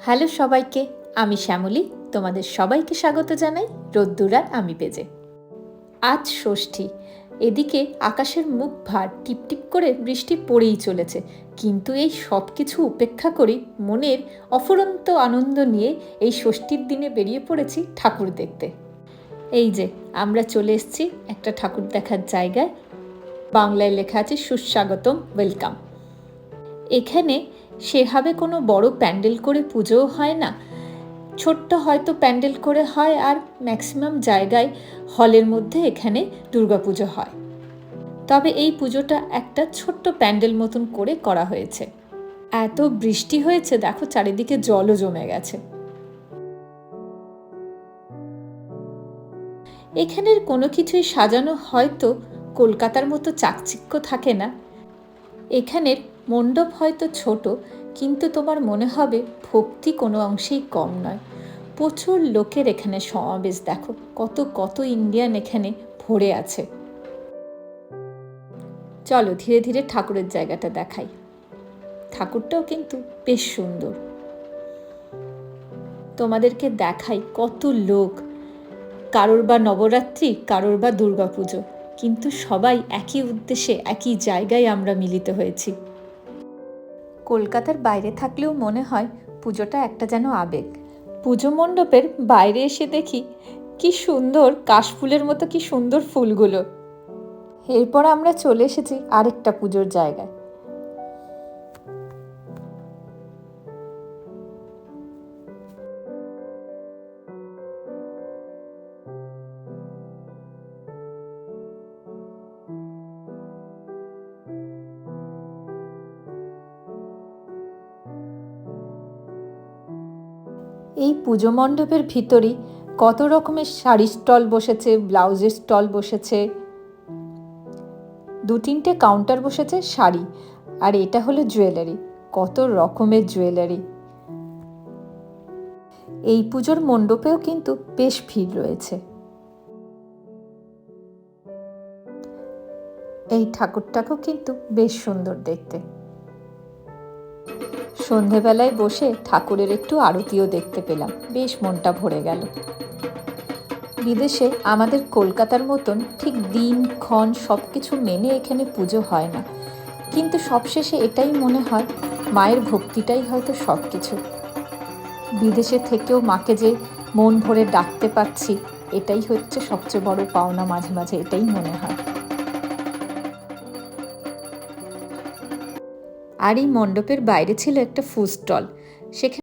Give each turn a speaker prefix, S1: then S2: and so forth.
S1: Hello সবাইকে, আমি শ্যামলী। তোমাদের সবাইকে স্বাগত জানাই রোদ্দুর আর আমি পেজে। আজ ষষ্ঠী, এদিকে আকাশের মুখ ভার, টিপটিপ করে বৃষ্টি পড়েই চলেছে। কিন্তু এই সব কিছু উপেক্ষা করি মনের অফুরন্ত আনন্দ নিয়ে এই ষষ্ঠীর দিনে বেরিয়ে পড়েছি ঠাকুর দেখতে। এই যে আমরা চলে এসেছি একটা ঠাকুর দেখার জায়গায়। বাংলায় লেখা আছে সুস্বাগতম, ওয়েলকাম। এখানে সেভাবে কোনো বড় প্যান্ডেল করে পুজোও হয় না, ছোট্ট হয়তো প্যান্ডেল করে হয়, আর ম্যাক্সিমাম জায়গায় হলের মধ্যে এখানে দুর্গাপুজো হয়। তবে এই পুজোটা একটা ছোট্ট প্যান্ডেল মতন করে করা হয়েছে। এত বৃষ্টি হয়েছে, দেখো চারিদিকে জলও জমে গেছে। এখানের কোনো কিছুই সাজানো হয়তো কলকাতার মতো চাকচিক্য থাকে না। এখানের মণ্ডপ হয়তো ছোট, কিন্তু তোমার মনে হবে ভক্তি কোনো অংশেই কম নয়। প্রচুর লোকের এখানে সমাবেশ, দেখো কত কত ইন্ডিয়ান এখানে ভরে আছে। চলো ধীরে ধীরে ঠাকুরের জায়গাটা দেখাই। ঠাকুরটাও কিন্তু বেশ সুন্দর। তোমাদেরকে দেখাই কত লোক, কারোর বা নবরাত্রি, কারোর বা দুর্গাপুজো, কিন্তু সবাই একই উদ্দেশ্যে একই জায়গায় আমরা মিলিত হয়েছি। কলকাতার বাইরে থাকলেও মনে হয় পুজোটা একটা যেন আবেগ। পুজো মণ্ডপের বাইরে এসে দেখি কি সুন্দর কাশফুলের মতো কি সুন্দর ফুলগুলো। এরপর আমরা চলে এসেছি আরেকটা পুজোর জায়গায়। এই পুজো মণ্ডপের ভিতরই কত রকমের শাড়ির স্টল বসেছে, ব্লাউজের স্টল বসেছে, 2-3টে কাউন্টার বসেছে শাড়ি, আর এটা হলো জুয়েলারি, কত রকমের জুয়েলারি। এই পুজোর মণ্ডপেও কিন্তু বেশ ভিড় রয়েছে। এই ঠাকুরটাকেও কিন্তু বেশ সুন্দর দেখতে। সন্ধেবেলায় বসে ঠাকুরের একটু আরতিও দেখতে পেলাম, বেশ মনটা ভরে গেল। বিদেশে আমাদের কলকাতার মতন ঠিক দিন ক্ষণ সব কিছু মেনে এখানে পুজো হয় না, কিন্তু সবশেষে এটাই মনে হয় মায়ের ভক্তিটাই হয়তো সব কিছু। বিদেশে থেকেও মাকে যে মন ভরে ডাকতে পারছি, এটাই হচ্ছে সবচেয়ে বড় পাওনা। মাঝে মাঝে এটাই মনে হয়। আর এই মণ্ডপের বাইরে ছিল একটা ফুড স্টল, সেখানে